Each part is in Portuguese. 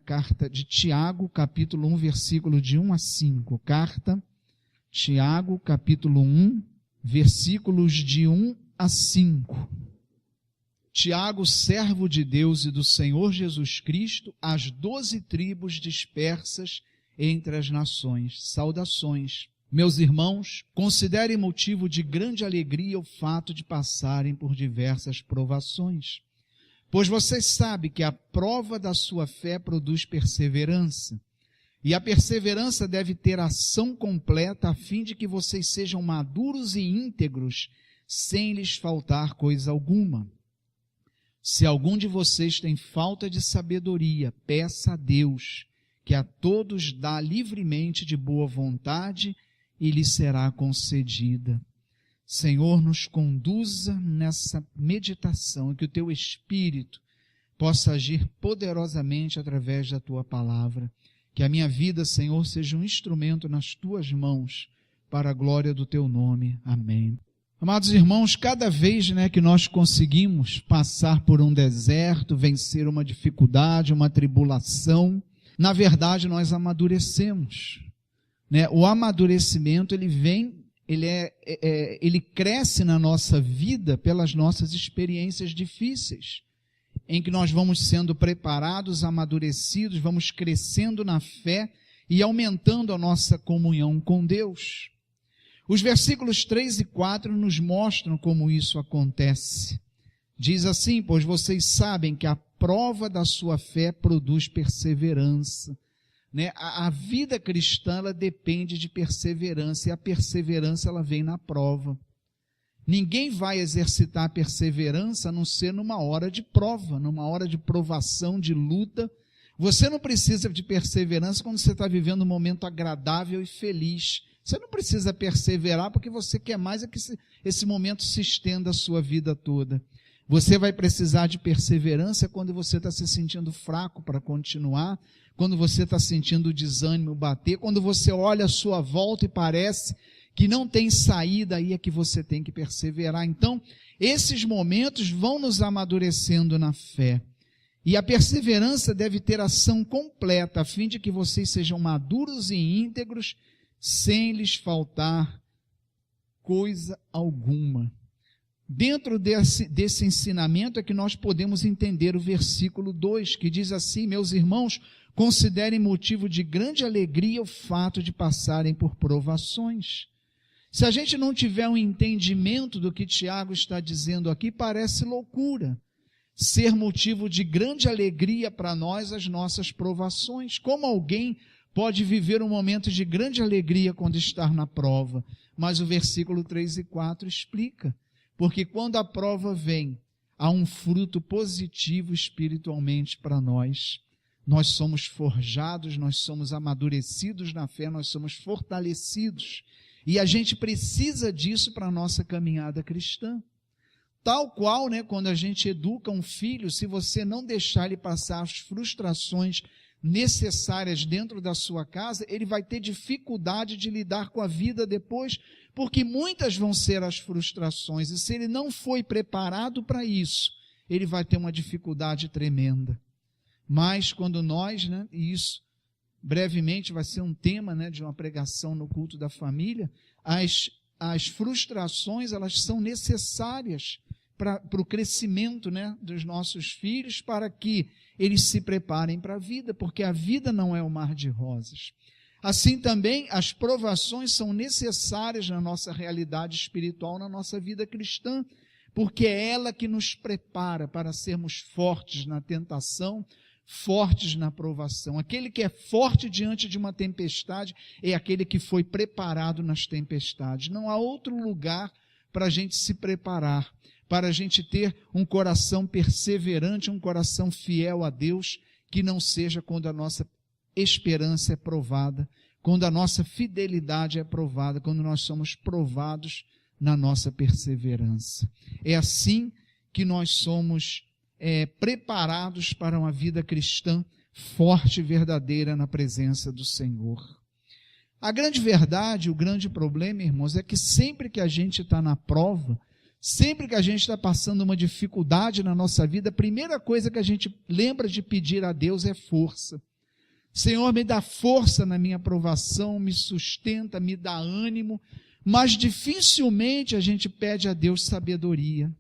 carta de Tiago, capítulo 1, versículo de 1 a 5. Carta, Tiago, capítulo 1, versículos de 1 a 5. Tiago, servo de Deus e do Senhor Jesus Cristo, às 12 tribos dispersas entre as nações. Saudações. Meus irmãos, considerem motivo de grande alegria o fato de passarem por diversas provações, pois vocês sabem que a prova da sua fé produz perseverança, e a perseverança deve ter ação completa, a fim de que vocês sejam maduros e íntegros, sem lhes faltar coisa alguma. Se algum de vocês tem falta de sabedoria, peça a Deus, que a todos dá livremente de boa vontade, e lhe será concedida. Senhor, nos conduza nessa meditação, e que o Teu Espírito possa agir poderosamente através da Tua palavra. Que a minha vida, Senhor, seja um instrumento nas Tuas mãos, para a glória do Teu nome. Amém. Amados irmãos, cada vez que nós conseguimos passar por um deserto, vencer uma dificuldade, uma tribulação, na verdade nós amadurecemos. O amadurecimento, ele cresce na nossa vida pelas nossas experiências difíceis, em que nós vamos sendo preparados, amadurecidos, vamos crescendo na fé e aumentando a nossa comunhão com Deus. Os versículos 3 e 4 nos mostram como isso acontece. Diz assim: pois vocês sabem que a prova da sua fé produz perseverança. A vida cristã, ela depende de perseverança, e a perseverança, ela vem na prova. Ninguém vai exercitar a perseverança a não ser numa hora de prova, numa hora de provação, de luta. Você não precisa de perseverança quando você está vivendo um momento agradável e feliz. Você não precisa perseverar porque você quer mais é que esse momento se estenda a sua vida toda. Você vai precisar de perseverança quando você está se sentindo fraco para continuar, quando você está sentindo o desânimo bater, quando você olha à sua volta e parece que não tem saída, aí é que você tem que perseverar. Então, esses momentos vão nos amadurecendo na fé. E a perseverança deve ter ação completa, a fim de que vocês sejam maduros e íntegros, sem lhes faltar coisa alguma. Dentro desse ensinamento é que nós podemos entender o versículo 2, que diz assim: meus irmãos, considerem motivo de grande alegria o fato de passarem por provações. Se a gente não tiver um entendimento do que Tiago está dizendo aqui, parece loucura ser motivo de grande alegria para nós as nossas provações. Como alguém pode viver um momento de grande alegria quando estar na prova? Mas o versículo 3 e 4 explica. Porque quando a prova vem, há um fruto positivo espiritualmente para nós. Nós somos forjados, nós somos amadurecidos na fé, nós somos fortalecidos. E a gente precisa disso para a nossa caminhada cristã. Tal qual, quando a gente educa um filho, se você não deixar ele passar as frustrações necessárias dentro da sua casa, ele vai ter dificuldade de lidar com a vida depois, porque muitas vão ser as frustrações, e se ele não foi preparado para isso, ele vai ter uma dificuldade tremenda. Mas quando nós, e isso brevemente vai ser um tema de uma pregação no culto da família, as frustrações, elas são necessárias para o crescimento dos nossos filhos, para que eles se preparem para a vida, porque a vida não é um mar de rosas. Assim também, as provações são necessárias na nossa realidade espiritual, na nossa vida cristã, porque é ela que nos prepara para sermos fortes na tentação, fortes na provação. Aquele que é forte diante de uma tempestade é aquele que foi preparado nas tempestades. Não há outro lugar para a gente se preparar, para a gente ter um coração perseverante, um coração fiel a Deus, que não seja quando a nossa esperança é provada, quando a nossa fidelidade é provada, quando nós somos provados na nossa perseverança. É assim que nós somos preparados para uma vida cristã forte e verdadeira na presença do Senhor. A grande verdade, o grande problema, irmãos, é que sempre que a gente está na prova, sempre que a gente está passando uma dificuldade na nossa vida, a primeira coisa que a gente lembra de pedir a Deus é força. Senhor, me dá força na minha provação, me sustenta, me dá ânimo, mas dificilmente a gente pede a Deus sabedoria.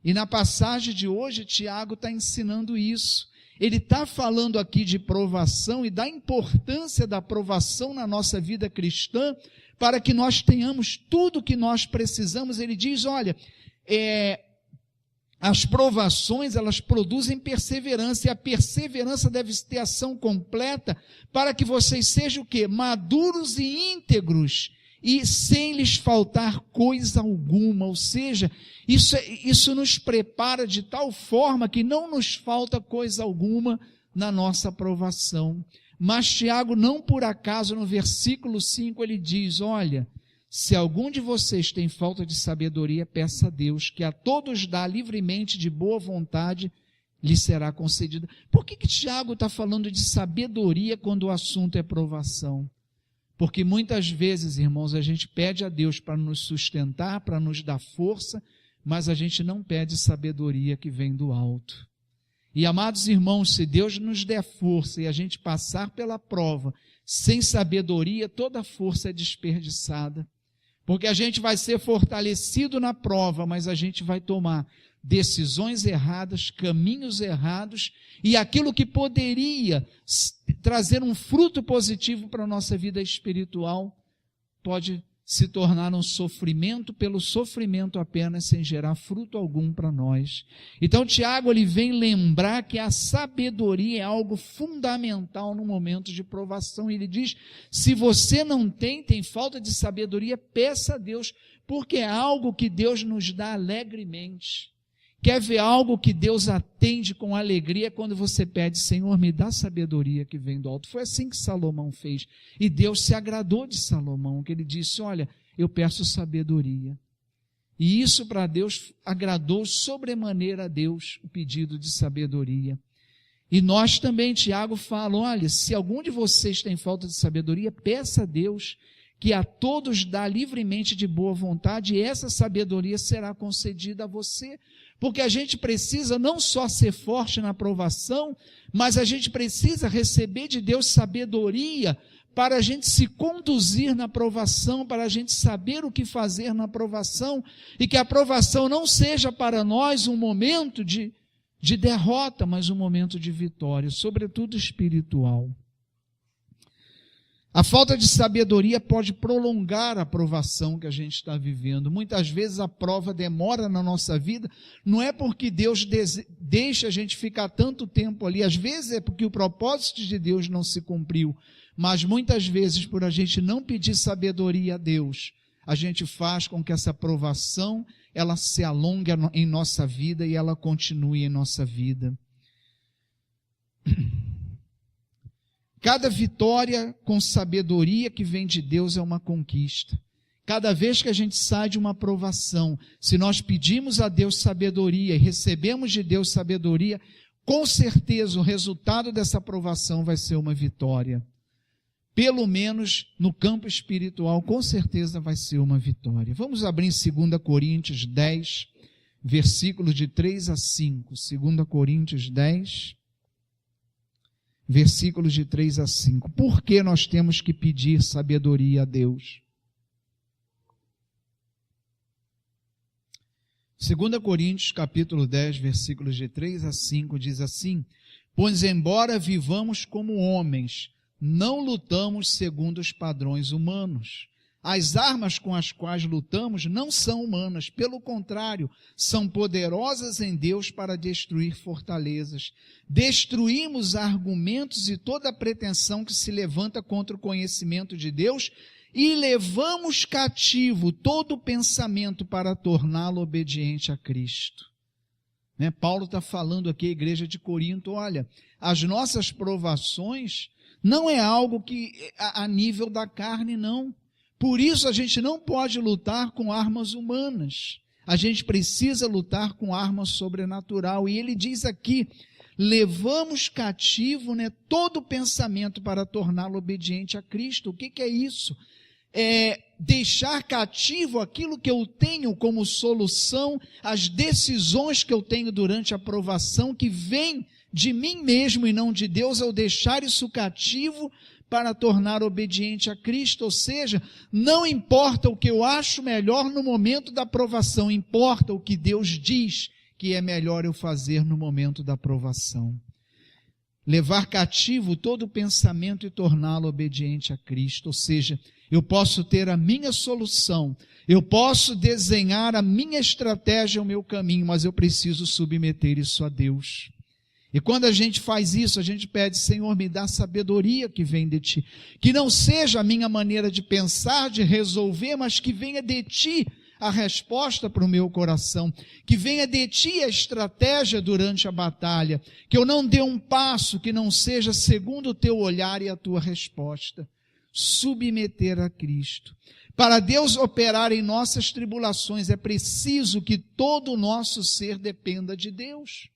E na passagem de hoje, Tiago está ensinando isso. Ele está falando aqui de provação e da importância da provação na nossa vida cristã, para que nós tenhamos tudo o que nós precisamos. Ele diz, olha, as provações, elas produzem perseverança, e a perseverança deve ter ação completa, para que vocês sejam o quê? Maduros e íntegros, e sem lhes faltar coisa alguma. Ou seja, isso nos prepara de tal forma que não nos falta coisa alguma na nossa aprovação. Mas Tiago, não por acaso, no versículo 5, ele diz, olha, se algum de vocês tem falta de sabedoria, peça a Deus, que a todos dá livremente de boa vontade, lhe será concedida. Por que Tiago está falando de sabedoria quando o assunto é provação? Porque muitas vezes, irmãos, a gente pede a Deus para nos sustentar, para nos dar força, mas a gente não pede sabedoria que vem do alto. E, amados irmãos, se Deus nos der força e a gente passar pela prova sem sabedoria, toda a força é desperdiçada. Porque a gente vai ser fortalecido na prova, mas a gente vai tomar decisões erradas, caminhos errados, e aquilo que poderia trazer um fruto positivo para a nossa vida espiritual, pode se tornar um sofrimento pelo sofrimento apenas, sem gerar fruto algum para nós. Então Tiago, ele vem lembrar que a sabedoria é algo fundamental no momento de provação. Ele diz, se você não tem falta de sabedoria, peça a Deus, porque é algo que Deus nos dá alegremente. Quer ver algo que Deus atende com alegria quando você pede, Senhor, me dá sabedoria que vem do alto. Foi assim que Salomão fez. E Deus se agradou de Salomão, que ele disse, olha, eu peço sabedoria. E isso para Deus agradou sobremaneira a Deus, o pedido de sabedoria. E nós também, Tiago fala, olha, se algum de vocês tem falta de sabedoria, peça a Deus, que a todos dá livremente de boa vontade, e essa sabedoria será concedida a você. Porque a gente precisa não só ser forte na provação, mas a gente precisa receber de Deus sabedoria para a gente se conduzir na provação, para a gente saber o que fazer na provação, e que a provação não seja para nós um momento de derrota, mas um momento de vitória, sobretudo espiritual. A falta de sabedoria pode prolongar a provação que a gente está vivendo. Muitas vezes a prova demora na nossa vida, não é porque Deus deixa a gente ficar tanto tempo ali, às vezes é porque o propósito de Deus não se cumpriu, mas muitas vezes por a gente não pedir sabedoria a Deus, a gente faz com que essa provação, ela se alongue em nossa vida e ela continue em nossa vida. Cada vitória com sabedoria que vem de Deus é uma conquista. Cada vez que a gente sai de uma provação, se nós pedimos a Deus sabedoria e recebemos de Deus sabedoria, com certeza o resultado dessa provação vai ser uma vitória. Pelo menos no campo espiritual, com certeza vai ser uma vitória. Vamos abrir em 2 Coríntios 10, versículos de 3 a 5. 2 Coríntios 10, versículos de 3 a 5. Por que nós temos que pedir sabedoria a Deus? 2 Coríntios, capítulo 10, versículos de 3 a 5, diz assim: pois embora vivamos como homens, não lutamos segundo os padrões humanos. As armas com as quais lutamos não são humanas, pelo contrário, são poderosas em Deus para destruir fortalezas. Destruímos argumentos e toda pretensão que se levanta contra o conhecimento de Deus e levamos cativo todo pensamento para torná-lo obediente a Cristo. Paulo está falando aqui à igreja de Corinto, olha, as nossas provações não é algo que a nível da carne, não. Por isso a gente não pode lutar com armas humanas. A gente precisa lutar com arma sobrenatural. E ele diz aqui, levamos cativo todo pensamento para torná-lo obediente a Cristo. O que é isso? É deixar cativo aquilo que eu tenho como solução, as decisões que eu tenho durante a provação, que vem de mim mesmo e não de Deus, ao deixar isso cativo para tornar obediente a Cristo. Ou seja, não importa o que eu acho melhor no momento da provação, importa o que Deus diz que é melhor eu fazer no momento da provação. Levar cativo todo o pensamento e torná-lo obediente a Cristo. Ou seja, eu posso ter a minha solução, eu posso desenhar a minha estratégia, o meu caminho, mas eu preciso submeter isso a Deus. E quando a gente faz isso, a gente pede: Senhor, me dá sabedoria que vem de Ti. Que não seja a minha maneira de pensar, de resolver, mas que venha de Ti a resposta para o meu coração. Que venha de Ti a estratégia durante a batalha. Que eu não dê um passo que não seja segundo o Teu olhar e a Tua resposta. Submeter a Cristo. Para Deus operar em nossas tribulações, é preciso que todo o nosso ser dependa de Deus.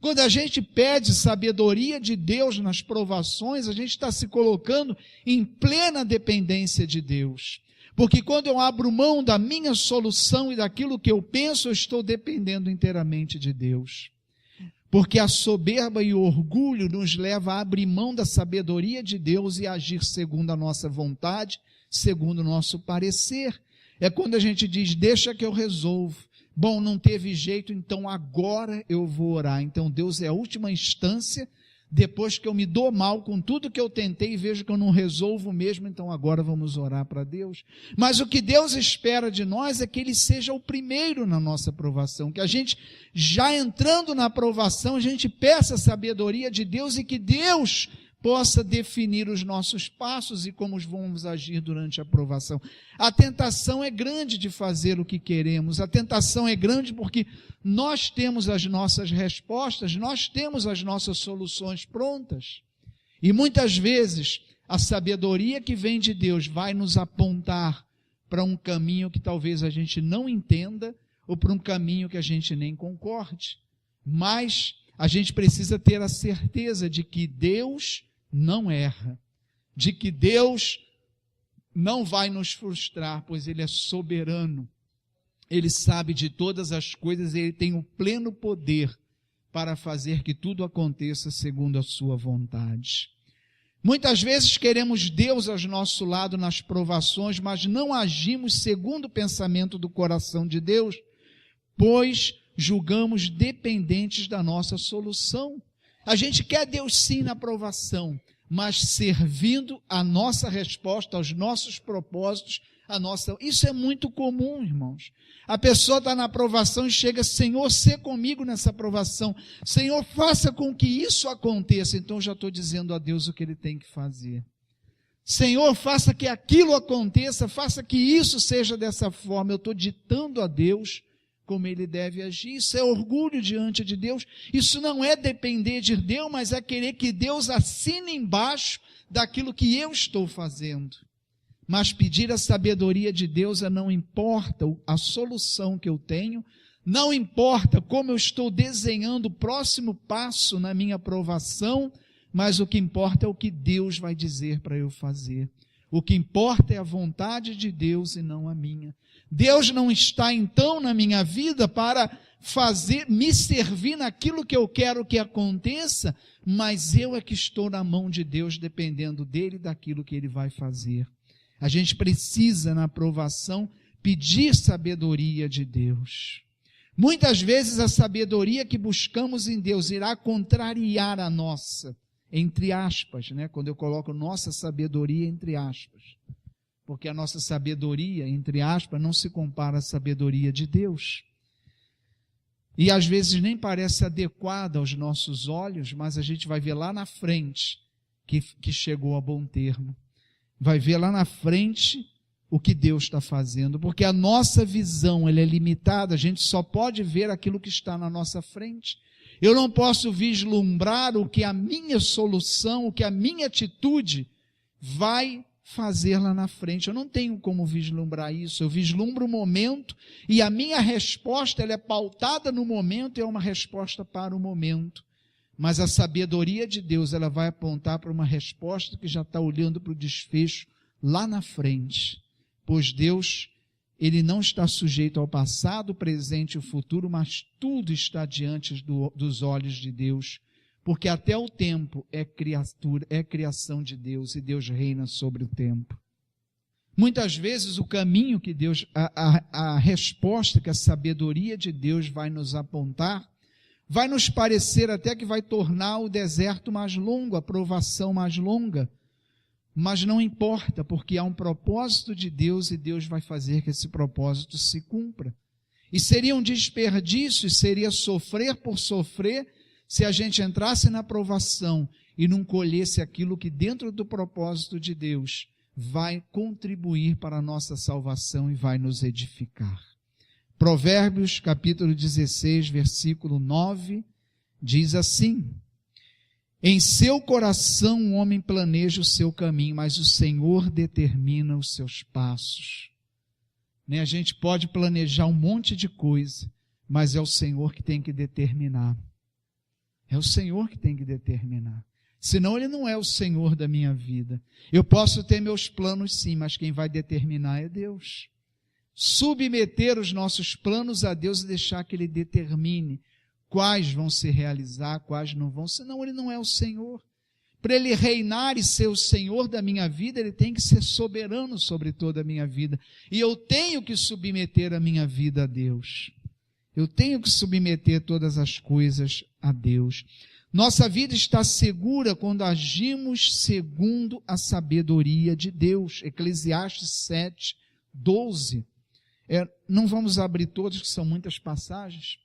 Quando a gente pede sabedoria de Deus nas provações, a gente está se colocando em plena dependência de Deus. Porque quando eu abro mão da minha solução e daquilo que eu penso, eu estou dependendo inteiramente de Deus. Porque a soberba e o orgulho nos leva a abrir mão da sabedoria de Deus e agir segundo a nossa vontade, segundo o nosso parecer. É quando a gente diz: deixa que eu resolvo. Bom, não teve jeito, então agora eu vou orar. Então Deus é a última instância, depois que eu me dou mal com tudo que eu tentei e vejo que eu não resolvo mesmo, então agora vamos orar para Deus. Mas o que Deus espera de nós é que Ele seja o primeiro na nossa provação, que a gente, já entrando na provação, a gente peça a sabedoria de Deus e que Deus possa definir os nossos passos e como vamos agir durante a provação. A tentação é grande de fazer o que queremos, a tentação é grande porque nós temos as nossas respostas, nós temos as nossas soluções prontas. E muitas vezes a sabedoria que vem de Deus vai nos apontar para um caminho que talvez a gente não entenda ou para um caminho que a gente nem concorde. Mas a gente precisa ter a certeza de que Deus não erra, de que Deus não vai nos frustrar, pois Ele é soberano, Ele sabe de todas as coisas, Ele tem o pleno poder para fazer que tudo aconteça segundo a sua vontade. Muitas vezes queremos Deus ao nosso lado nas provações, mas não agimos segundo o pensamento do coração de Deus, pois julgamos dependentes da nossa solução. A gente quer Deus sim na provação, mas servindo a nossa resposta, aos nossos propósitos, Isso é muito comum, irmãos. A pessoa está na provação e chega: Senhor, sê comigo nessa provação. Senhor, faça com que isso aconteça. Então eu já estou dizendo a Deus o que Ele tem que fazer. Senhor, faça que aquilo aconteça, faça que isso seja dessa forma. Eu estou ditando a Deus como Ele deve agir. Isso é orgulho diante de Deus. Isso não é depender de Deus, mas é querer que Deus assine embaixo daquilo que eu estou fazendo. Mas pedir a sabedoria de Deus não importa a solução que eu tenho, não importa como eu estou desenhando o próximo passo na minha provação, mas o que importa é o que Deus vai dizer para eu fazer. O que importa é a vontade de Deus e não a minha. Deus não está então na minha vida para me servir naquilo que eu quero que aconteça, mas eu é que estou na mão de Deus, dependendo dele e daquilo que ele vai fazer. A gente precisa, na provação, pedir sabedoria de Deus. Muitas vezes a sabedoria que buscamos em Deus irá contrariar a nossa, entre aspas, né? Quando eu coloco nossa sabedoria entre aspas. Porque a nossa sabedoria, entre aspas, não se compara à sabedoria de Deus. E às vezes nem parece adequada aos nossos olhos, mas a gente vai ver lá na frente que chegou a bom termo. Vai ver lá na frente o que Deus está fazendo, porque a nossa visão ela é limitada, a gente só pode ver aquilo que está na nossa frente. Eu não posso vislumbrar o que a minha solução, o que a minha atitude vai fazer lá na frente. Eu não tenho como vislumbrar isso. Eu vislumbro o momento e a minha resposta ela é pautada no momento e é uma resposta para o momento. Mas a sabedoria de Deus ela vai apontar para uma resposta que já está olhando para o desfecho lá na frente. Pois Deus, Ele não está sujeito ao passado, presente e o futuro, mas tudo está diante dos olhos de Deus. porque até o tempo é criação de Deus, e Deus reina sobre o tempo. Muitas vezes o caminho que Deus, a resposta que a sabedoria de Deus vai nos apontar, vai nos parecer até que vai tornar o deserto mais longo, a provação mais longa, mas não importa, porque há um propósito de Deus e Deus vai fazer que esse propósito se cumpra. E seria um desperdício, seria sofrer por sofrer, se a gente entrasse na provação e não colhesse aquilo que dentro do propósito de Deus vai contribuir para a nossa salvação e vai nos edificar. Provérbios capítulo 16, versículo 9, diz assim: em seu coração o homem planeja o seu caminho, mas o Senhor determina os seus passos. A gente pode planejar um monte de coisa, mas é o Senhor que tem que determinar. É o Senhor que tem que determinar. Senão Ele não é o Senhor da minha vida. Eu posso ter meus planos sim, mas quem vai determinar é Deus. Submeter os nossos planos a Deus e deixar que Ele determine quais vão se realizar, quais não vão, senão Ele não é o Senhor. Para Ele reinar e ser o Senhor da minha vida, Ele tem que ser soberano sobre toda a minha vida. E eu tenho que submeter a minha vida a Deus. Eu tenho que submeter todas as coisas a Deus. Nossa vida está segura quando agimos segundo a sabedoria de Deus. Eclesiastes 7, 12. Não vamos abrir todos, que são muitas passagens.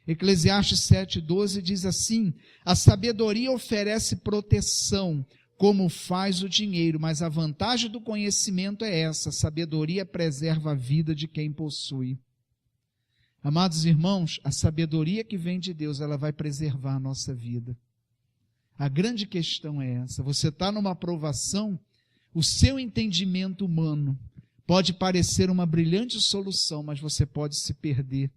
Eclesiastes 7, 12 diz assim: a sabedoria oferece proteção, como faz o dinheiro, mas a vantagem do conhecimento é essa: a sabedoria preserva a vida de quem possui. Amados irmãos, a sabedoria que vem de Deus, ela vai preservar a nossa vida. A grande questão é essa: você está numa provação, o seu entendimento humano pode parecer uma brilhante solução, mas você pode se perder.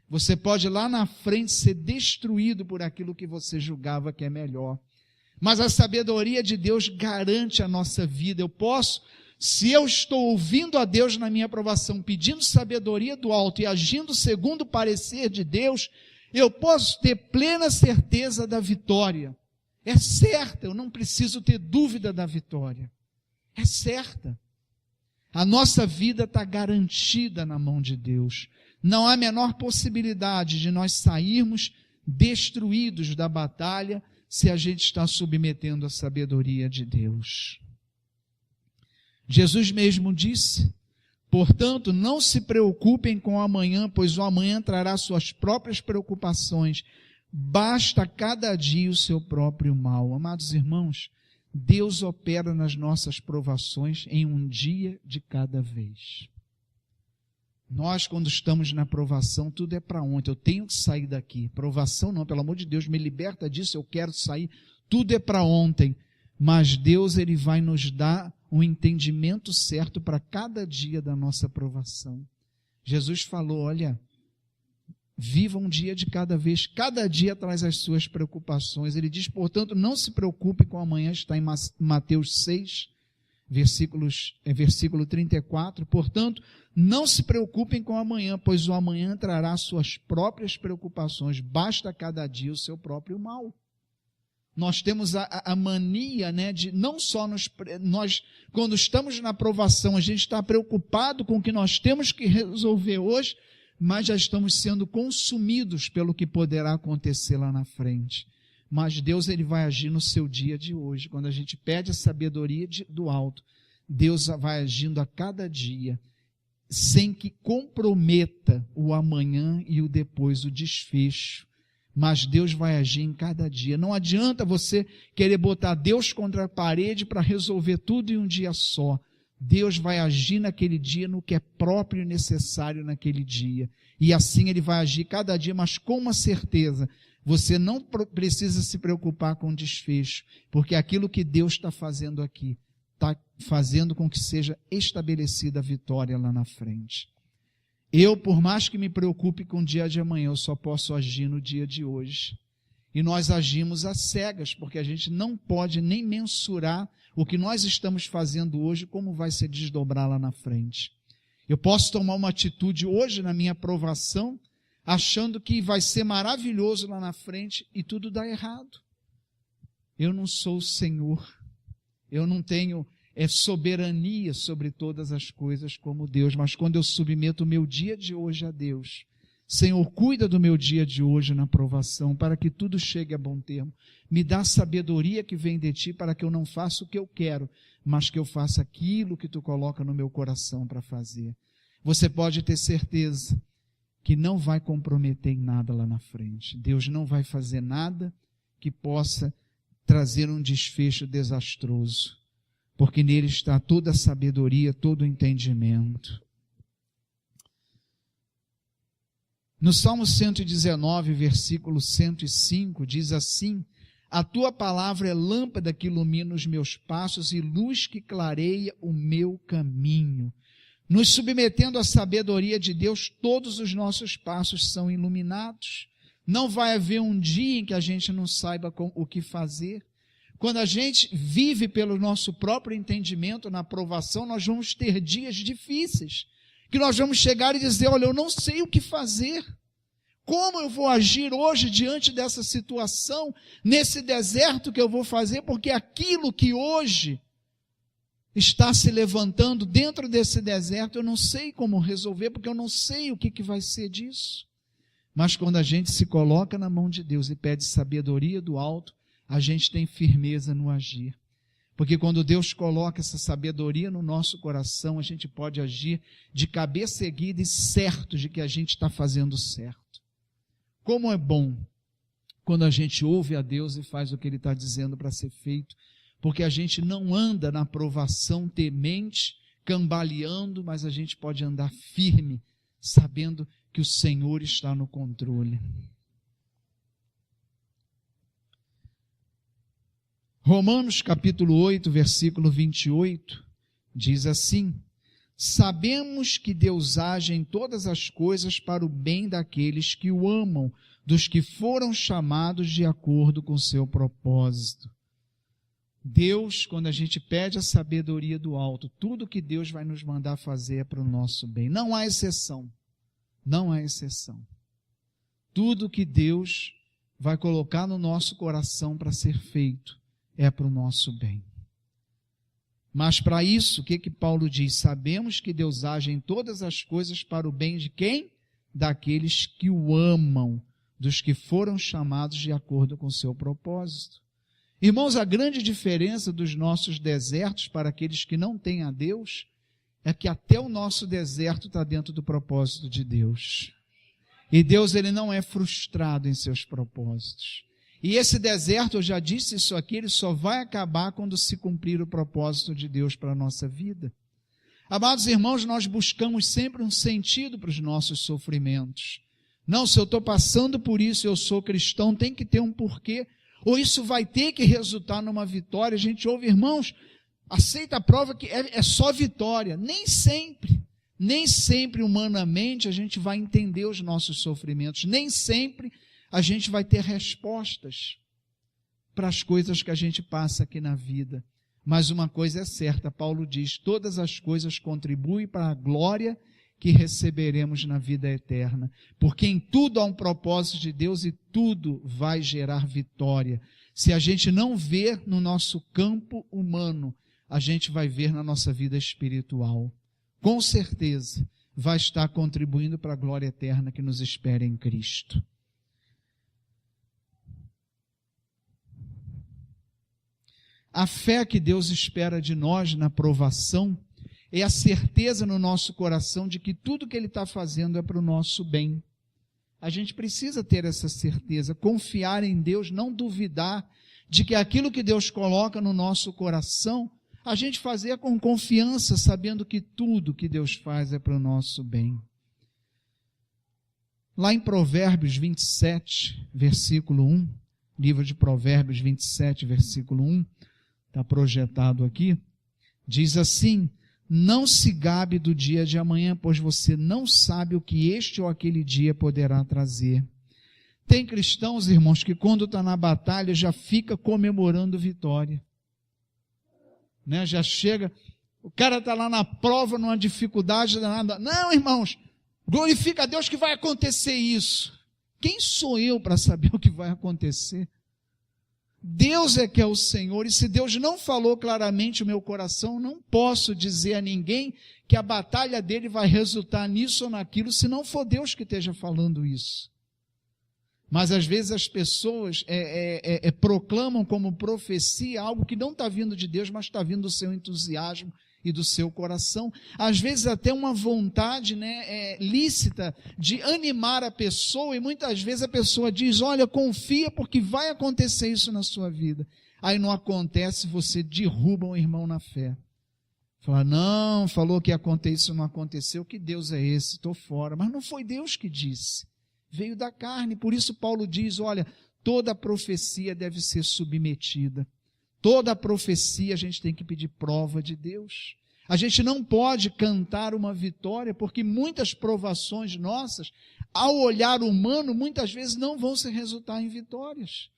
Você pode lá na frente ser destruído por aquilo que você julgava que é melhor. Mas a sabedoria de Deus garante a nossa vida. Eu posso, se eu estou ouvindo a Deus na minha provação, pedindo sabedoria do alto e agindo segundo o parecer de Deus, eu posso ter plena certeza da vitória. É certa, eu não preciso ter dúvida da vitória. É certa. A nossa vida está garantida na mão de Deus. Não há a menor possibilidade de nós sairmos destruídos da batalha se a gente está submetendo a sabedoria de Deus. Jesus mesmo disse: portanto, não se preocupem com o amanhã, pois o amanhã trará suas próprias preocupações. Basta cada dia o seu próprio mal. Amados irmãos, Deus opera nas nossas provações em um dia de cada vez. Nós, quando estamos na provação, tudo é para ontem. Eu tenho que sair daqui. Provação não, pelo amor de Deus, me liberta disso, eu quero sair. Tudo é para ontem. Mas Deus, Ele vai nos dar um entendimento certo para cada dia da nossa provação. Jesus falou: olha, viva um dia de cada vez, cada dia traz as suas preocupações. Ele diz, portanto, não se preocupe com amanhã, está em Mateus 6, versículo 34. Portanto, não se preocupem com amanhã, pois o amanhã trará suas próprias preocupações. Basta cada dia o seu próprio mal. Nós temos a mania, de não só nós, quando estamos na provação, a gente está preocupado com o que nós temos que resolver hoje, mas já estamos sendo consumidos pelo que poderá acontecer lá na frente. Mas Deus, Ele vai agir no seu dia de hoje. Quando a gente pede a sabedoria do alto, Deus vai agindo a cada dia, sem que comprometa o amanhã e o depois, o desfecho. Mas Deus vai agir em cada dia. Não adianta você querer botar Deus contra a parede para resolver tudo em um dia só. Deus vai agir naquele dia no que é próprio e necessário naquele dia. E assim Ele vai agir cada dia, mas com uma certeza: você não precisa se preocupar com o desfecho, porque aquilo que Deus está fazendo aqui, está fazendo com que seja estabelecida a vitória lá na frente. Eu, por mais que me preocupe com o dia de amanhã, eu só posso agir no dia de hoje. E nós agimos às cegas, porque a gente não pode nem mensurar o que nós estamos fazendo hoje, como vai se desdobrar lá na frente. Eu posso tomar uma atitude hoje na minha provação, achando que vai ser maravilhoso lá na frente, e tudo dá errado. Eu não sou o Senhor. Eu não tenho soberania sobre todas as coisas como Deus. Mas quando eu submeto o meu dia de hoje a Deus, Senhor, cuida do meu dia de hoje na provação, para que tudo chegue a bom termo. Me dá sabedoria que vem de Ti, para que eu não faça o que eu quero, mas que eu faça aquilo que Tu coloca no meu coração para fazer. Você pode ter certeza que não vai comprometer em nada lá na frente. Deus não vai fazer nada que possa trazer um desfecho desastroso, porque nele está toda a sabedoria, todo o entendimento. No Salmo 119, versículo 105, diz assim: a tua palavra é lâmpada que ilumina os meus passos e luz que clareia o meu caminho. Nos submetendo à sabedoria de Deus, todos os nossos passos são iluminados. Não vai haver um dia em que a gente não saiba o que fazer. Quando a gente vive pelo nosso próprio entendimento, na provação, nós vamos ter dias difíceis, que nós vamos chegar e dizer: olha, eu não sei o que fazer. Como eu vou agir hoje diante dessa situação, nesse deserto que eu vou fazer, porque aquilo que hoje está se levantando dentro desse deserto, eu não sei como resolver, porque eu não sei o que vai ser disso. Mas quando a gente se coloca na mão de Deus e pede sabedoria do alto, a gente tem firmeza no agir. Porque quando Deus coloca essa sabedoria no nosso coração, a gente pode agir de cabeça erguida e certo de que a gente está fazendo certo. Como é bom quando a gente ouve a Deus e faz o que Ele está dizendo para ser feito, porque a gente não anda na provação temente, cambaleando, mas a gente pode andar firme, sabendo que o Senhor está no controle. Romanos capítulo 8, versículo 28, diz assim: sabemos que Deus age em todas as coisas para o bem daqueles que o amam, dos que foram chamados de acordo com o seu propósito. Deus, quando a gente pede a sabedoria do alto, tudo que Deus vai nos mandar fazer é para o nosso bem. Não há exceção. Não há exceção. Tudo que Deus vai colocar no nosso coração para ser feito é para o nosso bem. Mas para isso, o que Paulo diz? Sabemos que Deus age em todas as coisas para o bem de quem? Daqueles que o amam, dos que foram chamados de acordo com o seu propósito. Irmãos, a grande diferença dos nossos desertos para aqueles que não têm a Deus é que até o nosso deserto está dentro do propósito de Deus. E Deus, Ele não é frustrado em seus propósitos. E esse deserto, eu já disse isso aqui, ele só vai acabar quando se cumprir o propósito de Deus para a nossa vida. Amados irmãos, nós buscamos sempre um sentido para os nossos sofrimentos. Não, se eu estou passando por isso, eu sou cristão, tem que ter um porquê. Ou isso vai ter que resultar numa vitória. A gente ouve, irmãos, aceita a prova que é só vitória. Nem sempre humanamente a gente vai entender os nossos sofrimentos. Nem sempre a gente vai ter respostas para as coisas que a gente passa aqui na vida. Mas uma coisa é certa, Paulo diz: todas as coisas contribuem para a glória que receberemos na vida eterna. Porque em tudo há um propósito de Deus e tudo vai gerar vitória. Se a gente não ver no nosso campo humano, a gente vai ver na nossa vida espiritual. Com certeza vai estar contribuindo para a glória eterna que nos espera em Cristo. A fé que Deus espera de nós na provação é a certeza no nosso coração de que tudo que Ele está fazendo é para o nosso bem. A gente precisa ter essa certeza, confiar em Deus, não duvidar de que aquilo que Deus coloca no nosso coração, a gente fazer com confiança, sabendo que tudo que Deus faz é para o nosso bem. Lá em Provérbios 27, versículo 1, livro de Provérbios 27, versículo 1, está projetado aqui, diz assim: não se gabe do dia de amanhã, pois você não sabe o que este ou aquele dia poderá trazer. Tem cristãos, irmãos, que quando está na batalha já fica comemorando vitória. Né? Já chega, o cara está lá na prova, numa dificuldade danada. Não, irmãos, glorifica a Deus que vai acontecer isso. Quem sou eu para saber o que vai acontecer? Deus é que é o Senhor, e se Deus não falou claramente o meu coração, não posso dizer a ninguém que a batalha dele vai resultar nisso ou naquilo, se não for Deus que esteja falando isso. Mas às vezes as pessoas proclamam como profecia algo que não está vindo de Deus, mas está vindo do seu entusiasmo e do seu coração. Às vezes até uma vontade lícita de animar a pessoa, e muitas vezes a pessoa diz, olha, confia porque vai acontecer isso na sua vida. Aí não acontece, você derruba um irmão na fé. Fala, não, falou que ia acontecer, isso não aconteceu, que Deus é esse? Estou fora. Mas não foi Deus que disse. Veio da carne, por isso Paulo diz, olha, toda profecia deve ser submetida. Toda profecia a gente tem que pedir prova de Deus. A gente não pode cantar uma vitória, porque muitas provações nossas, ao olhar humano, muitas vezes não vão se resultar em vitórias.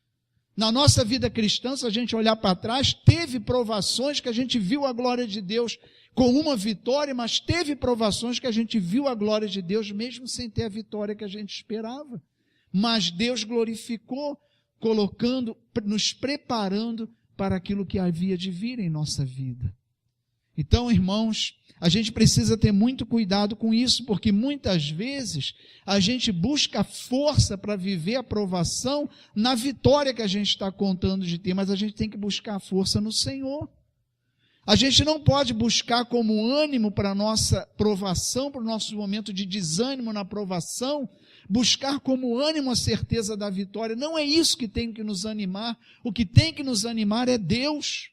Na nossa vida cristã, se a gente olhar para trás, teve provações que a gente viu a glória de Deus com uma vitória, mas teve provações que a gente viu a glória de Deus mesmo sem ter a vitória que a gente esperava. Mas Deus glorificou, colocando, nos preparando para aquilo que havia de vir em nossa vida. Então, irmãos, a gente precisa ter muito cuidado com isso, porque muitas vezes a gente busca força para viver a provação na vitória que a gente está contando de ter, mas a gente tem que buscar a força no Senhor. A gente não pode buscar como ânimo para a nossa provação, para o nosso momento de desânimo na provação, buscar como ânimo a certeza da vitória. Não é isso que tem que nos animar. O que tem que nos animar é Deus.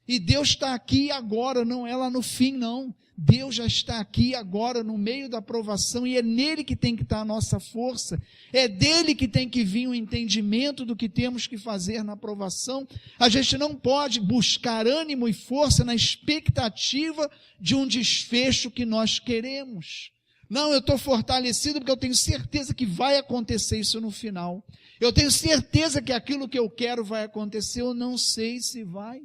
E Deus está aqui agora, não é lá no fim, não. Deus já está aqui agora, no meio da provação, e é nele que tem que estar a nossa força. É dele que tem que vir o entendimento do que temos que fazer na provação. A gente não pode buscar ânimo e força na expectativa de um desfecho que nós queremos. Não, eu estou fortalecido porque eu tenho certeza que vai acontecer isso no final. Eu tenho certeza que aquilo que eu quero vai acontecer, eu não sei se vai.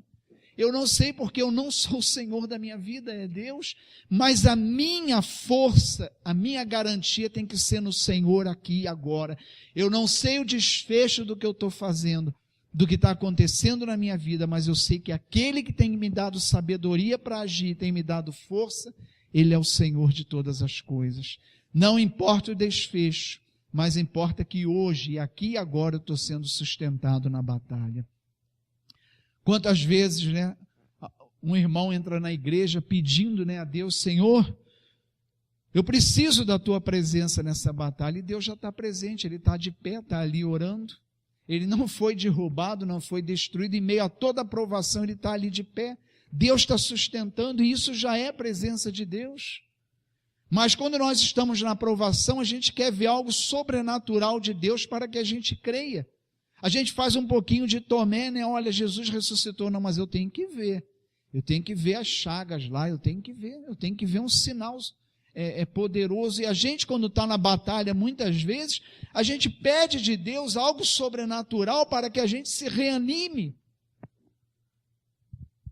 Eu não sei porque eu não sou o Senhor da minha vida, é Deus, mas a minha força, a minha garantia tem que ser no Senhor aqui e agora. Eu não sei o desfecho do que eu estou fazendo, do que está acontecendo na minha vida, mas eu sei que aquele que tem me dado sabedoria para agir, tem me dado força, Ele é o Senhor de todas as coisas. Não importa o desfecho, mas importa que hoje, aqui e agora, eu estou sendo sustentado na batalha. Quantas vezes, um irmão entra na igreja pedindo, a Deus, Senhor, eu preciso da tua presença nessa batalha, e Deus já está presente, Ele está de pé, está ali orando, Ele não foi derrubado, não foi destruído, em meio a toda a provação Ele está ali de pé, Deus está sustentando, e isso já é presença de Deus. Mas quando nós estamos na provação, a gente quer ver algo sobrenatural de Deus para que a gente creia. A gente faz um pouquinho de Tomé, olha, Jesus ressuscitou, não, mas eu tenho que ver as chagas lá, eu tenho que ver um sinal poderoso, e a gente quando está na batalha, muitas vezes, a gente pede de Deus algo sobrenatural para que a gente se reanime,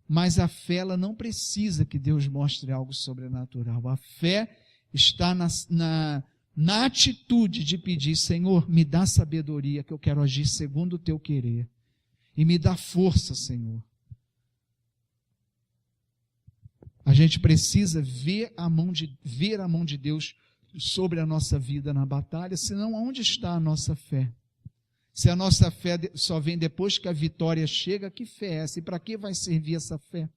mas a fé, ela não precisa que Deus mostre algo sobrenatural, a fé está na atitude de pedir, Senhor, me dá sabedoria, que eu quero agir segundo o teu querer, e me dá força, Senhor. A gente precisa ver a mão de Deus sobre a nossa vida na batalha, senão onde está a nossa fé? Se a nossa fé só vem depois que a vitória chega, que fé é essa? E para que vai servir essa fé?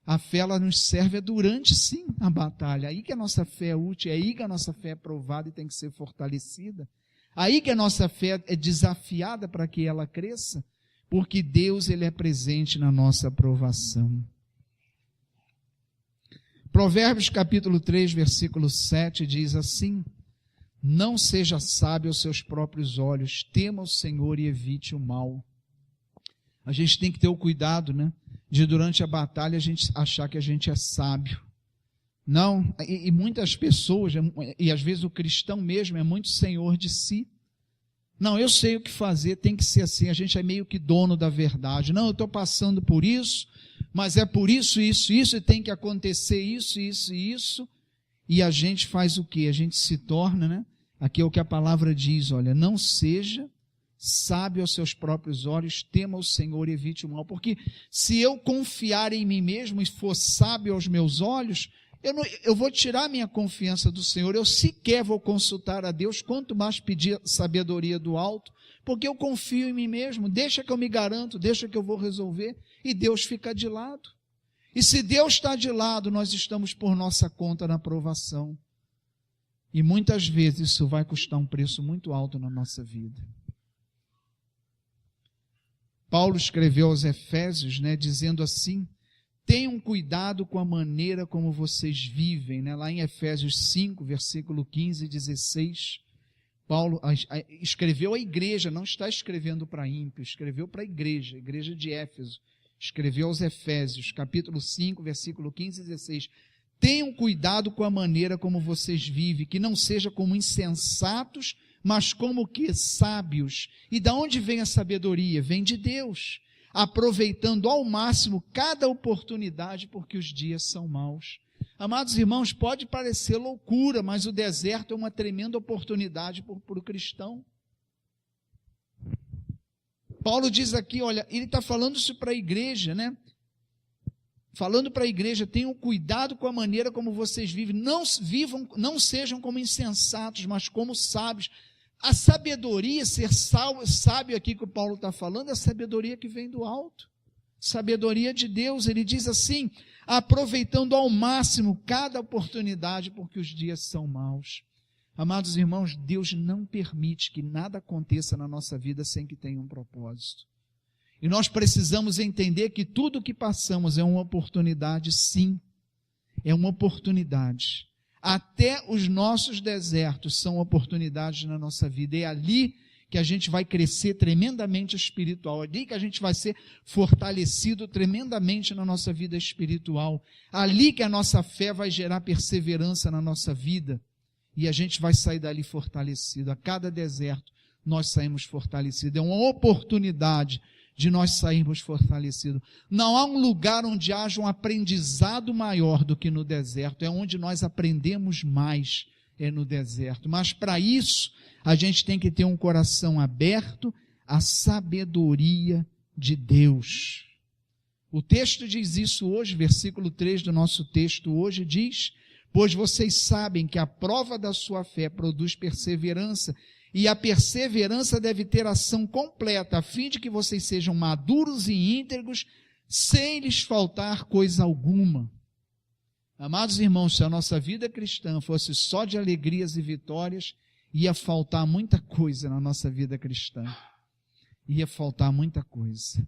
A fé, ela nos serve durante, sim, a batalha. Aí que a nossa fé é útil, é aí que a nossa fé é provada e tem que ser fortalecida. Aí que a nossa fé é desafiada para que ela cresça, porque Deus, Ele é presente na nossa provação. Provérbios capítulo 3, versículo 7 diz assim: não seja sábio aos seus próprios olhos, tema o Senhor e evite o mal. A gente tem que ter o cuidado, de durante a batalha a gente achar que a gente é sábio. Não, e muitas pessoas, e às vezes o cristão mesmo é muito senhor de si. Não, eu sei o que fazer, tem que ser assim, a gente é meio que dono da verdade. Não, eu estou passando por isso, mas é por isso, isso, e tem que acontecer isso, isso e isso. E a gente faz o quê? A gente se torna, aqui é o que a palavra diz, olha, não seja sábio aos seus próprios olhos, tema o Senhor e evite o mal. Porque se eu confiar em mim mesmo e for sábio aos meus olhos, eu vou tirar minha confiança do Senhor, eu sequer vou consultar a Deus, quanto mais pedir sabedoria do alto, porque eu confio em mim mesmo, deixa que eu me garanto, deixa que eu vou resolver, e Deus fica de lado. E se Deus está de lado, nós estamos por nossa conta na provação. E muitas vezes isso vai custar um preço muito alto na nossa vida. Paulo escreveu aos Efésios, dizendo assim: tenham cuidado com a maneira como vocês vivem, lá em Efésios 5, versículo 15 e 16, Paulo escreveu à igreja, não está escrevendo para ímpio, escreveu para a igreja de Éfeso, escreveu aos Efésios, capítulo 5, versículo 15 e 16, tenham cuidado com a maneira como vocês vivem, que não seja como insensatos, mas como que sábios. E da onde vem a sabedoria? Vem de Deus, aproveitando ao máximo cada oportunidade, porque os dias são maus. Amados irmãos, pode parecer loucura, mas o deserto é uma tremenda oportunidade para o cristão. Paulo diz aqui, olha, ele está falando isso para a igreja, falando para a igreja, tenham cuidado com a maneira como vocês vivem, não sejam como insensatos, mas como sábios. A sabedoria, ser sábio aqui que o Paulo está falando, é a sabedoria que vem do alto, sabedoria de Deus. Ele diz assim, aproveitando ao máximo cada oportunidade, porque os dias são maus. Amados irmãos, Deus não permite que nada aconteça na nossa vida sem que tenha um propósito. E nós precisamos entender que tudo o que passamos é uma oportunidade, sim, é uma oportunidade. Até os nossos desertos são oportunidades na nossa vida. É ali que a gente vai crescer tremendamente espiritual. É ali que a gente vai ser fortalecido tremendamente na nossa vida espiritual. Ali que a nossa fé vai gerar perseverança na nossa vida. E a gente vai sair dali fortalecido. A cada deserto nós saímos fortalecidos. É uma oportunidade de nós sairmos fortalecidos. Não há um lugar onde haja um aprendizado maior do que no deserto. É onde nós aprendemos mais, é no deserto. Mas para isso, a gente tem que ter um coração aberto à sabedoria de Deus. O texto diz isso hoje, versículo 3 do nosso texto hoje diz: pois vocês sabem que a prova da sua fé produz perseverança, e a perseverança deve ter ação completa, a fim de que vocês sejam maduros e íntegros, sem lhes faltar coisa alguma. Amados irmãos, se a nossa vida cristã fosse só de alegrias e vitórias, ia faltar muita coisa na nossa vida cristã. Ia faltar muita coisa.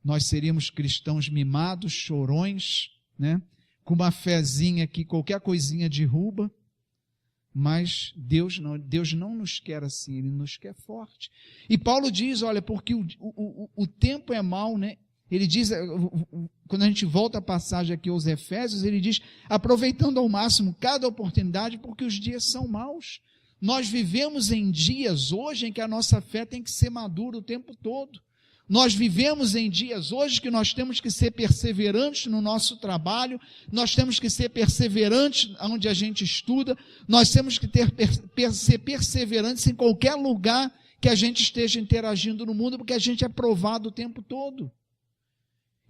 Nós seríamos cristãos mimados, chorões, com uma fezinha que qualquer coisinha derruba. Mas Deus não nos quer assim, Ele nos quer forte. E Paulo diz, olha, porque o tempo é mau, Ele diz, quando a gente volta a passagem aqui aos Efésios, ele diz, aproveitando ao máximo cada oportunidade, porque os dias são maus. Nós vivemos em dias hoje em que a nossa fé tem que ser madura o tempo todo. Nós vivemos em dias hoje que nós temos que ser perseverantes no nosso trabalho, nós temos que ser perseverantes onde a gente estuda, nós temos que ser perseverantes em qualquer lugar que a gente esteja interagindo no mundo, porque a gente é provado o tempo todo.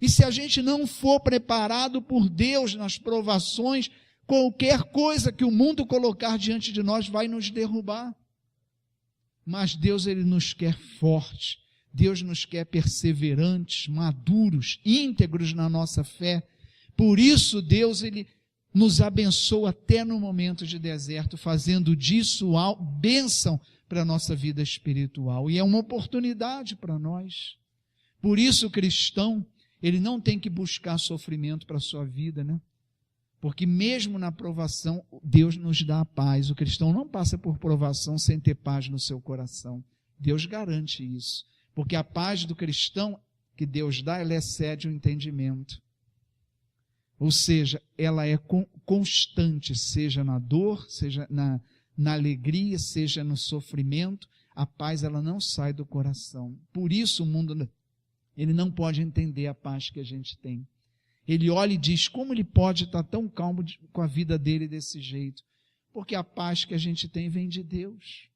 E se a gente não for preparado por Deus nas provações, qualquer coisa que o mundo colocar diante de nós vai nos derrubar. Mas Deus, Ele nos quer forte. Deus nos quer perseverantes, maduros, íntegros na nossa fé. Por isso Deus, Ele nos abençoa até no momento de deserto, fazendo disso bênção para a nossa vida espiritual. E é uma oportunidade para nós. Por isso o cristão, ele não tem que buscar sofrimento para a sua vida, Porque mesmo na provação, Deus nos dá a paz. O cristão não passa por provação sem ter paz no seu coração. Deus garante isso. Porque a paz do cristão que Deus dá, ela excede o entendimento. Ou seja, ela é constante, seja na dor, seja na alegria, seja no sofrimento. A paz, ela não sai do coração. Por isso o mundo, ele não pode entender a paz que a gente tem. Ele olha e diz, como ele pode estar tão calmo com a vida dele desse jeito? Porque a paz que a gente tem vem de Deus.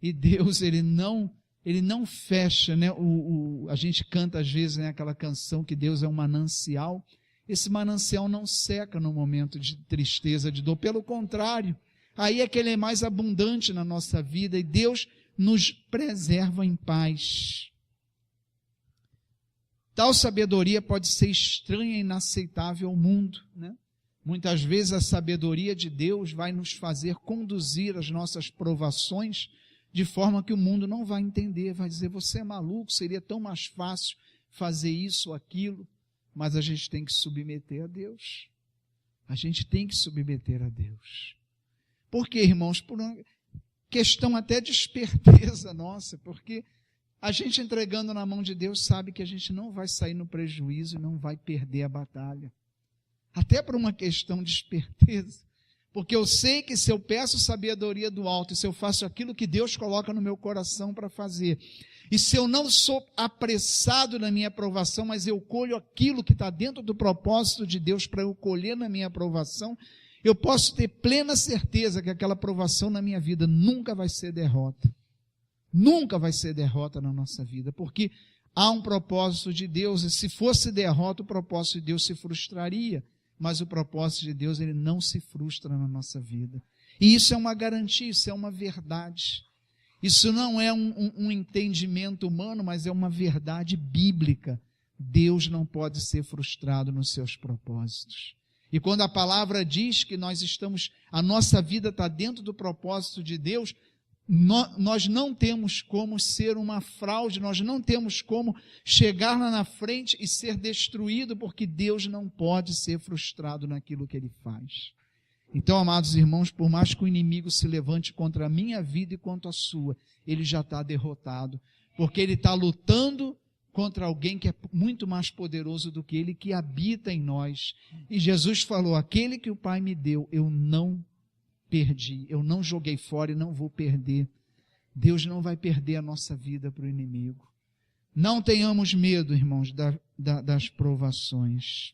E Deus, Ele não ele não fecha, né? A gente canta às vezes, né, aquela canção que Deus é um manancial. Esse manancial não seca no momento de tristeza, de dor. Pelo contrário, aí é que ele é mais abundante na nossa vida e Deus nos preserva em paz. Tal sabedoria pode ser estranha e inaceitável ao mundo, né? Muitas vezes a sabedoria de Deus vai nos fazer conduzir as nossas provações de forma que o mundo não vai entender, vai dizer, você é maluco, seria tão mais fácil fazer isso ou aquilo, mas a gente tem que submeter a Deus. A gente tem que submeter a Deus. Por quê, irmãos? Por uma questão até de esperteza nossa, porque a gente entregando na mão de Deus sabe que a gente não vai sair no prejuízo e não vai perder a batalha. Até por uma questão de esperteza. Porque eu sei que se eu peço sabedoria do alto, e se eu faço aquilo que Deus coloca no meu coração para fazer, e se eu não sou apressado na minha aprovação, mas eu colho aquilo que está dentro do propósito de Deus para eu colher na minha aprovação, eu posso ter plena certeza que aquela aprovação na minha vida nunca vai ser derrota. Nunca vai ser derrota na nossa vida, porque há um propósito de Deus, e se fosse derrota, o propósito de Deus se frustraria. Mas o propósito de Deus, ele não se frustra na nossa vida. E isso é uma garantia, isso é uma verdade. Isso não é um entendimento humano, mas é uma verdade bíblica. Deus não pode ser frustrado nos seus propósitos. E quando a palavra diz que a nossa vida está dentro do propósito de Deus, nós não temos como ser uma fraude, nós não temos como chegar lá na frente e ser destruído, porque Deus não pode ser frustrado naquilo que Ele faz. Então, amados irmãos, por mais que o inimigo se levante contra a minha vida e contra a sua, ele já está derrotado, porque ele está lutando contra alguém que é muito mais poderoso do que ele, que habita em nós. E Jesus falou, aquele que o Pai me deu, eu não perdi, eu não joguei fora e não vou perder. Deus não vai perder a nossa vida para o inimigo. Não tenhamos medo, irmãos, das provações.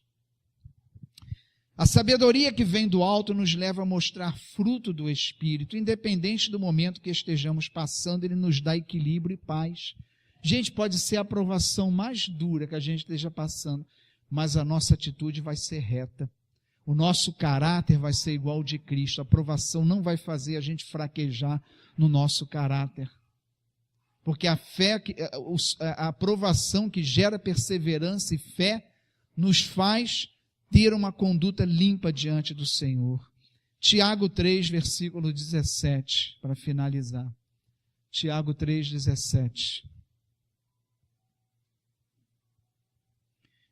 A sabedoria que vem do alto nos leva a mostrar fruto do Espírito, independente do momento que estejamos passando, ele nos dá equilíbrio e paz. Gente, pode ser a provação mais dura que a gente esteja passando, mas a nossa atitude vai ser reta. O nosso caráter vai ser igual ao de Cristo. A provação não vai fazer a gente fraquejar no nosso caráter. Porque a aprovação que gera perseverança e fé nos faz ter uma conduta limpa diante do Senhor. Tiago 3, versículo 17, para finalizar. Tiago 3, 17.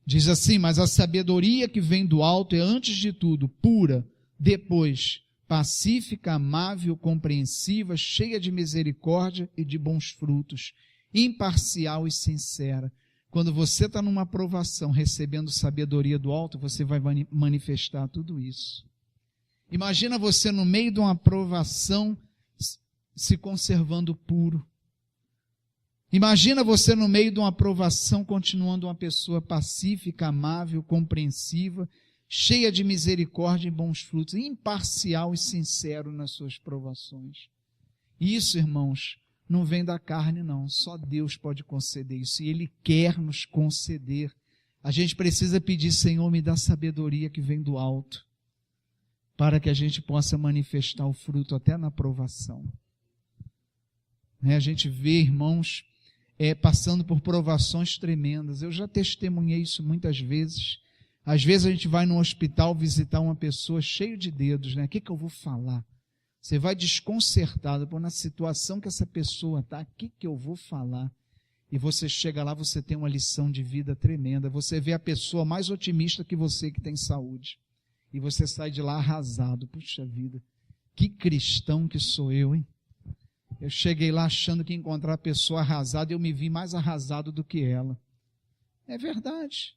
Diz assim, mas a sabedoria que vem do alto é antes de tudo pura, depois pacífica, amável, compreensiva, cheia de misericórdia e de bons frutos, imparcial e sincera. Quando você está numa aprovação, recebendo sabedoria do alto, você vai manifestar tudo isso. Imagina você no meio de uma aprovação se conservando puro. Imagina você no meio de uma aprovação continuando uma pessoa pacífica, amável, compreensiva, cheia de misericórdia e bons frutos, imparcial e sincero nas suas provações. Isso, irmãos, não vem da carne não, só Deus pode conceder isso, e Ele quer nos conceder. A gente precisa pedir, Senhor, me dá sabedoria que vem do alto, para que a gente possa manifestar o fruto até na provação. A gente vê, irmãos, passando por provações tremendas. Eu já testemunhei isso muitas vezes. Às vezes a gente vai no hospital visitar uma pessoa cheio de dedos, né? O que eu vou falar? Você vai desconcertado por na situação que essa pessoa está. O que eu vou falar? E você chega lá, você tem uma lição de vida tremenda. Você vê a pessoa mais otimista que você que tem saúde. E você sai de lá arrasado. Puxa vida, que cristão que sou eu, hein? Eu cheguei lá achando que ia encontrar a pessoa arrasada e eu me vi mais arrasado do que ela. É verdade.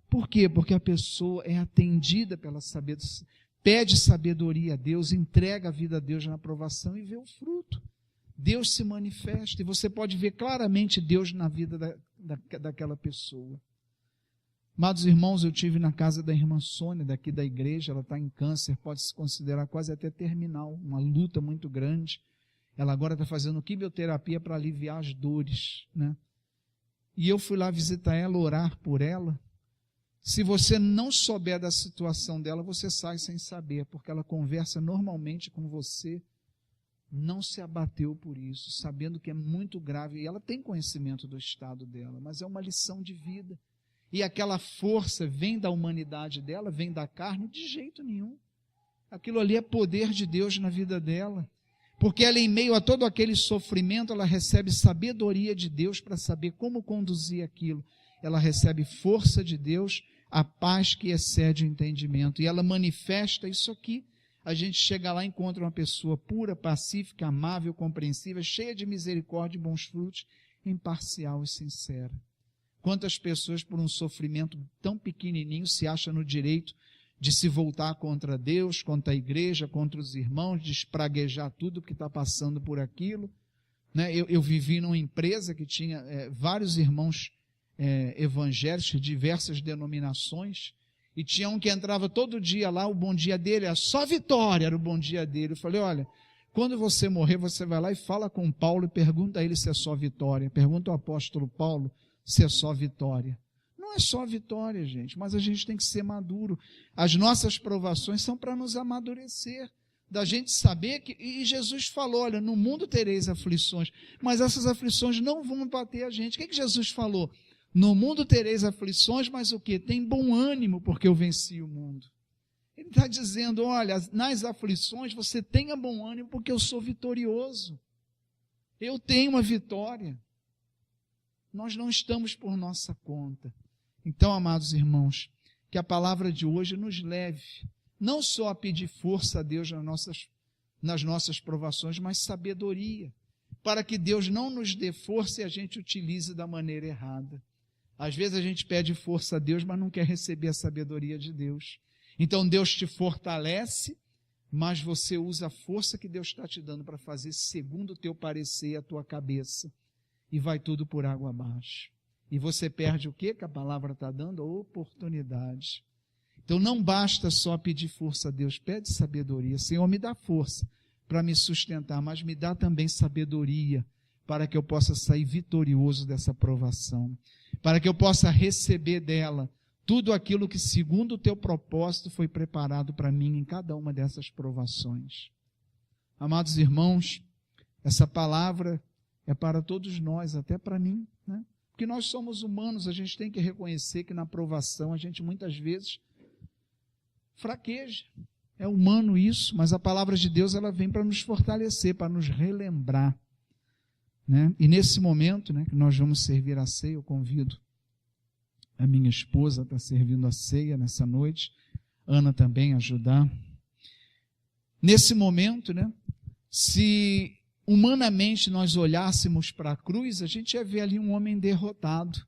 Por quê? Porque a pessoa é atendida pela sabedoria, pede sabedoria a Deus, entrega a vida a Deus na aprovação e vê o fruto. Deus se manifesta e você pode ver claramente Deus na vida daquela pessoa. Amados irmãos, eu estive na casa da irmã Sônia, daqui da igreja, ela está em câncer, pode se considerar quase até terminal, uma luta muito grande. Ela agora está fazendo quimioterapia para aliviar as dores, né? E eu fui lá visitar ela, orar por ela. Se você não souber da situação dela, você sai sem saber, porque ela conversa normalmente com você, não se abateu por isso, sabendo que é muito grave. E ela tem conhecimento do estado dela, mas é uma lição de vida. E aquela força vem da humanidade dela, vem da carne? De jeito nenhum. Aquilo ali é poder de Deus na vida dela. Porque ela, em meio a todo aquele sofrimento, ela recebe sabedoria de Deus para saber como conduzir aquilo. Ela recebe força de Deus, a paz que excede o entendimento. E ela manifesta isso aqui. A gente chega lá e encontra uma pessoa pura, pacífica, amável, compreensiva, cheia de misericórdia e bons frutos, imparcial e sincera. Quantas pessoas, por um sofrimento tão pequenininho, se acham no direito de se voltar contra Deus, contra a igreja, contra os irmãos, de espraguejar tudo que está passando por aquilo, né? Eu vivi numa empresa que tinha vários irmãos evangélicos de diversas denominações, e tinha um que entrava todo dia lá, o bom dia dele era só vitória, era o bom dia dele. Eu falei, olha, quando você morrer, você vai lá e fala com Paulo e pergunta a ele se é só vitória. Pergunta ao apóstolo Paulo se é só vitória. Não é só vitória, gente, mas a gente tem que ser maduro. As nossas provações são para nos amadurecer, da gente saber que, e Jesus falou, olha, no mundo tereis aflições, mas essas aflições não vão bater a gente. O que Jesus falou? No mundo tereis aflições, mas o quê? Tem bom ânimo, porque eu venci o mundo. Ele está dizendo, olha, nas aflições você tenha bom ânimo, porque eu sou vitorioso. Eu tenho uma vitória. Nós não estamos por nossa conta. Então, amados irmãos, que a palavra de hoje nos leve, não só a pedir força a Deus nas nossas provações, mas sabedoria, para que Deus não nos dê força e a gente utilize da maneira errada. Às vezes a gente pede força a Deus, mas não quer receber a sabedoria de Deus. Então Deus te fortalece, mas você usa a força que Deus está te dando para fazer segundo o teu parecer e a tua cabeça. E vai tudo por água abaixo. E você perde o quê que a palavra está dando? Oportunidade. Então não basta só pedir força a Deus, pede sabedoria. Senhor, me dá força para me sustentar, mas me dá também sabedoria para que eu possa sair vitorioso dessa provação, para que eu possa receber dela tudo aquilo que segundo o teu propósito foi preparado para mim em cada uma dessas provações. Amados irmãos, essa palavra é para todos nós, até para mim, né? Porque nós somos humanos, a gente tem que reconhecer que na provação a gente muitas vezes fraqueja. É humano isso, mas a palavra de Deus ela vem para nos fortalecer, para nos relembrar, né? E nesse momento, né, que nós vamos servir a ceia, eu convido a minha esposa a estar servindo a ceia nessa noite, Ana também ajudar. Nesse momento, né, se humanamente nós olhássemos para a cruz, a gente ia ver ali um homem derrotado.